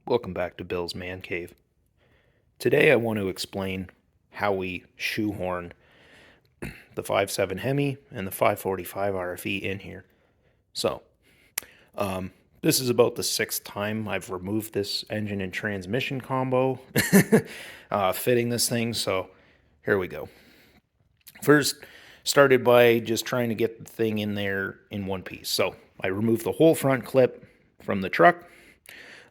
Welcome back to Bill's Man Cave. Today I want to explain how we shoehorn the 5.7 Hemi and the 545 RFE in here. So, this is about the sixth time I've removed this engine and transmission combo, fitting this thing, so here we go. First, started by just trying to get the thing in there in one piece. So, I removed the whole front clip from the truck.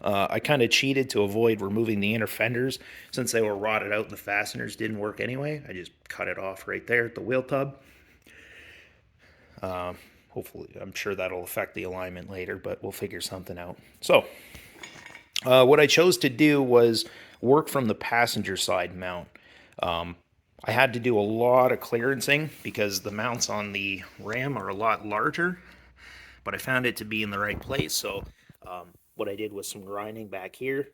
I kind of cheated to avoid removing the inner fenders since they were rotted out and the fasteners didn't work anyway. I just cut it off right there at the wheel tub. Hopefully, I'm sure that'll affect the alignment later, but we'll figure something out. So, what I chose to do was work from the passenger side mount. I had to do a lot of clearancing because the mounts on the Ram are a lot larger, but I found it to be in the right place, so what I did was some grinding back here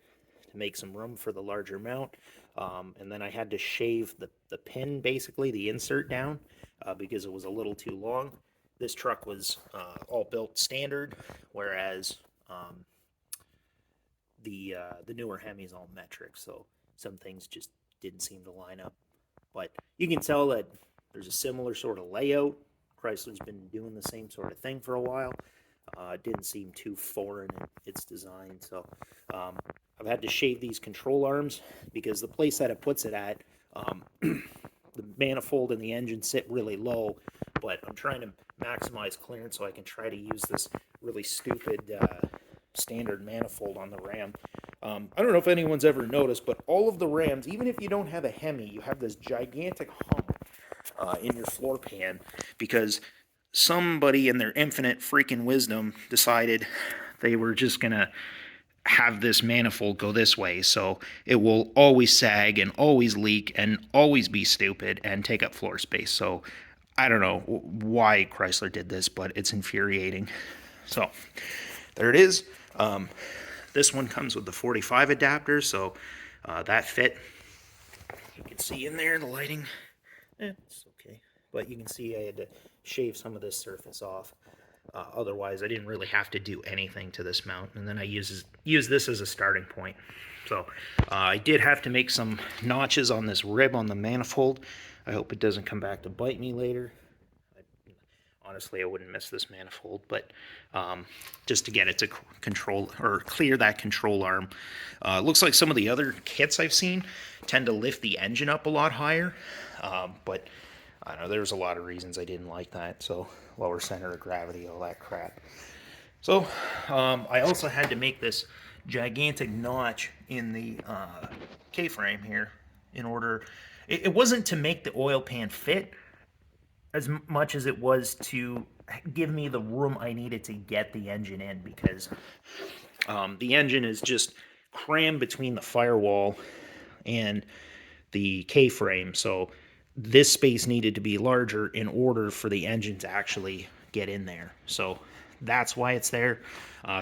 to make some room for the larger mount. And then I had to shave the pin, basically, the insert down, because it was a little too long. This truck was all built standard, whereas the newer Hemi's all metric, so some things just didn't seem to line up. But you can tell that there's a similar sort of layout. Chrysler's been doing the same sort of thing for a while. It didn't seem too foreign in its design, so I've had to shave these control arms because the place that it puts it at, the manifold and the engine sit really low, but I'm trying to maximize clearance so I can try to use this really stupid standard manifold on the Ram. I don't know if anyone's ever noticed, but all of the Rams, even if you don't have a Hemi, you have this gigantic hump in your floor pan because somebody in their infinite freaking wisdom decided they were just going to have this manifold go this way, so it will always sag and always leak and always be stupid and take up floor space. So I don't know why Chrysler did this, but it's infuriating. So there it is. This one comes with the 45 adapter, so that fit. You can see in there the lighting. It's okay, but you can see I had to shave some of this surface off. Otherwise, I didn't really have to do anything to this mount, and then I use this as a starting point. So I did have to make some notches on this rib on the manifold. I hope it doesn't come back to bite me later. Honestly, I wouldn't miss this manifold, but just to get it to control or clear that control arm. Looks like some of the other kits I've seen tend to lift the engine up a lot higher, but I don't know, there's a lot of reasons I didn't like that, so lower center of gravity, all that crap. So I also had to make this gigantic notch in the K-frame here in order, it wasn't to make the oil pan fit as much as it was to give me the room I needed to get the engine in, because the engine is just crammed between the firewall and the K-frame, so this space needed to be larger in order for the engine to actually get in there. So that's why it's there.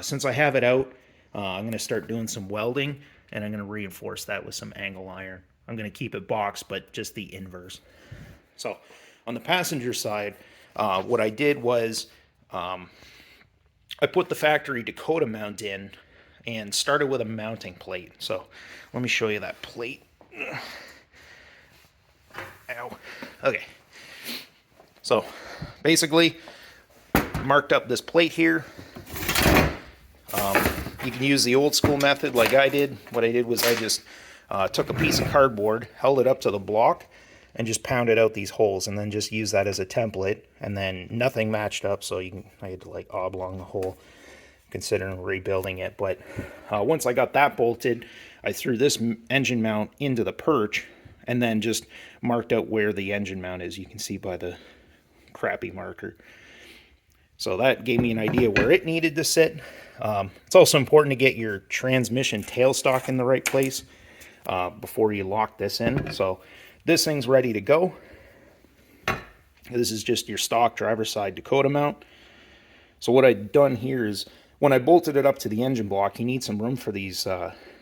Since I have it out, I'm going to start doing some welding, and I'm going to reinforce that with some angle iron. I'm going to keep it boxed, but just the inverse. So on the passenger side, what I did was I put the factory Dakota mount in and started with a mounting plate. So let me show you that plate. Ow. Okay. So basically, marked up this plate here. You can use the old school method like I did. What I did was I just took a piece of cardboard, held it up to the block, and just pounded out these holes, and then just use that as a template. And then nothing matched up, so I had to like oblong the hole, considering rebuilding it. But once I got that bolted, I threw this engine mount into the perch, and then just marked out where the engine mount is. You can see by the crappy marker. So that gave me an idea where it needed to sit. It's also important to get your transmission tailstock in the right place before you lock this in. So this thing's ready to go. This is just your stock driver's side Dakota mount. So what I've done here is, when I bolted it up to the engine block, you need some room for these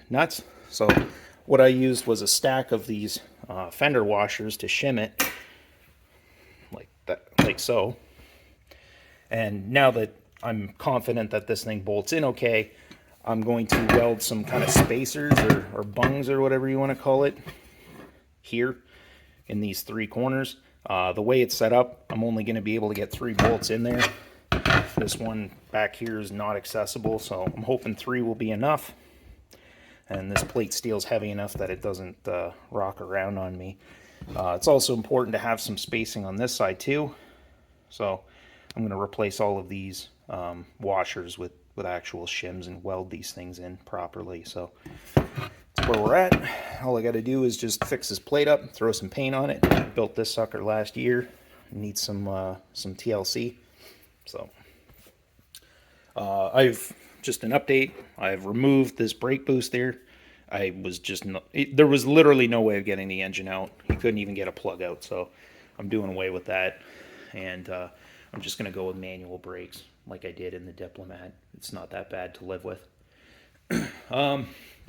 nuts. So what I used was a stack of these fender washers to shim it, like that, like so. And now that I'm confident that this thing bolts in okay, I'm going to weld some kind of spacers or bungs or whatever you want to call it here in these 3 corners. The way it's set up, I'm only going to be able to get 3 bolts in there. This one back here is not accessible, so I'm hoping 3 will be enough. And this plate steel's heavy enough that it doesn't rock around on me. It's also important to have some spacing on this side too. So I'm going to replace all of these washers with actual shims and weld these things in properly. So that's where we're at. All I got to do is just fix this plate up, throw some paint on it. Built this sucker last year. Need some TLC. So I've just an update. I've removed this brake boost there. I was just there was literally no way of getting the engine out. You couldn't even get a plug out. So I'm doing away with that, and I'm just going to go with manual brakes like I did in the Diplomat. It's not that bad to live with. Yeah,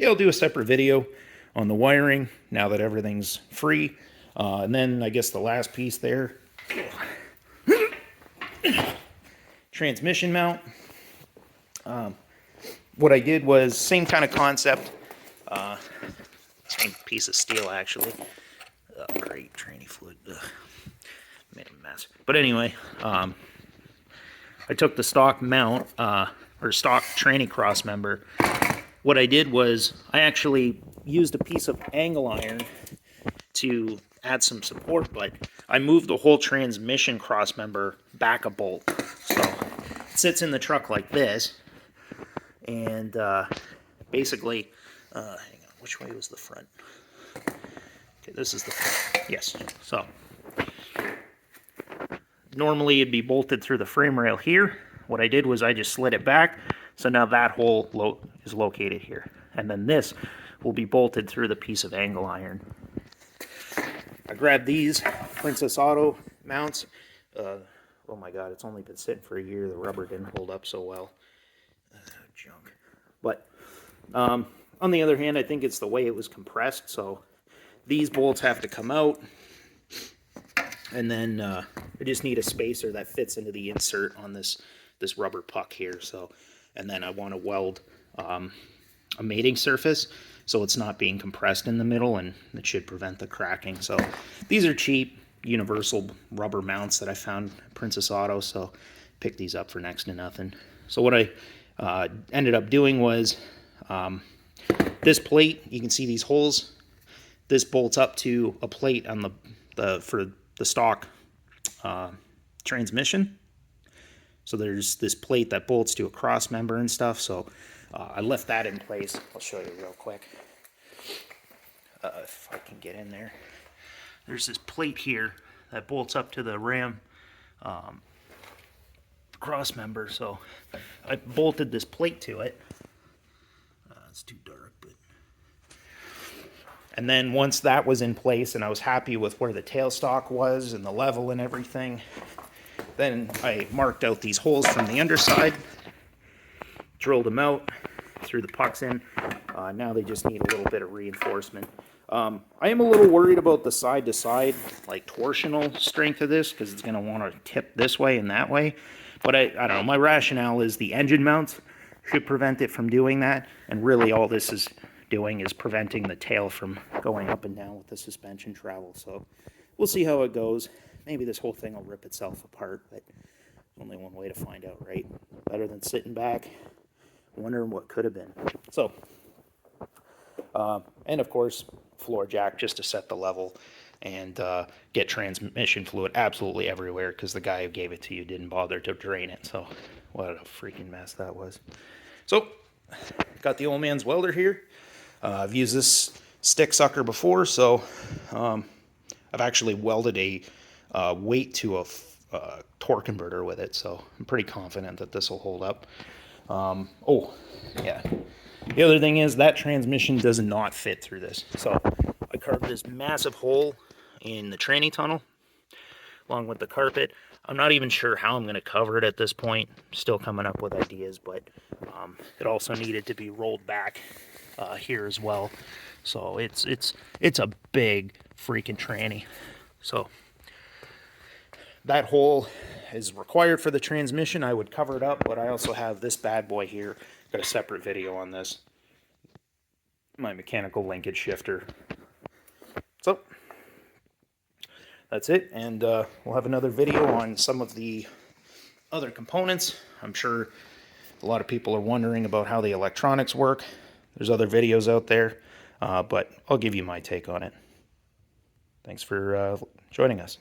I'll do a separate video on the wiring now that everything's free. And then I guess the last piece there, transmission mount. What I did was same kind of concept, same piece of steel actually. Oh, great tranny fluid. Ugh. Made a mess. But anyway, I took the stock mount, or stock tranny cross member. What I did was I actually used a piece of angle iron to add some support, but I moved the whole transmission cross member back a bolt. So it sits in the truck like this, and basically, hang on, which way was the front? Okay, this is the front. Yes. So normally it'd be bolted through the frame rail here. What I did was I just slid it back, so now that hole is located here. And then this will be bolted through the piece of angle iron. I grabbed these Princess Auto mounts. Oh my god, it's only been sitting for a year. The rubber didn't hold up so well. Junk. But on the other hand, I think it's the way it was compressed, so these bolts have to come out. And then I just need a spacer that fits into the insert on this rubber puck here. So, and then I want to weld a mating surface so it's not being compressed in the middle, and it should prevent the cracking. So these are cheap universal rubber mounts that I found at Princess Auto, so picked these up for next to nothing. So what I ended up doing was this plate, you can see these holes. This bolts up to a plate on for the stock transmission. So there's this plate that bolts to a cross member and stuff. So I left that in place. I'll show you real quick if I can get in there. There's this plate here that bolts up to the ram cross member. So I bolted this plate to it. It's too dark, but. And then once that was in place and I was happy with where the tailstock was and the level and everything, then I marked out these holes from the underside, drilled them out, threw the pucks in. Now they just need a little bit of reinforcement. I am a little worried about the side-to-side, like torsional strength of this, because it's going to want to tip this way and that way. But I don't know, my rationale is the engine mounts should prevent it from doing that, and really all this is doing is preventing the tail from going up and down with the suspension travel. So we'll see how it goes. Maybe this whole thing will rip itself apart, but only one way to find out, right? Better than sitting back wondering what could have been. So and of course floor jack just to set the level and get transmission fluid absolutely everywhere, because the guy who gave it to you didn't bother to drain it. So what a freaking mess that was. So got the old man's welder here. I've used this stick sucker before, so I've actually welded a weight to a torque converter with it, so I'm pretty confident that this will hold up. Oh, yeah. The other thing is that transmission does not fit through this. So I carved this massive hole in the tranny tunnel along with the carpet. I'm not even sure how I'm going to cover it at this point. Still coming up with ideas, but it also needed to be rolled back here as well. So it's a big freaking tranny. So that hole is required for the transmission. I would cover it up, but I also have this bad boy here got a separate video on this. My mechanical linkage shifter. So that's it, and we'll have another video on some of the other components. I'm sure a lot of people are wondering about how the electronics work. There's other videos out there, but I'll give you my take on it. Thanks for joining us.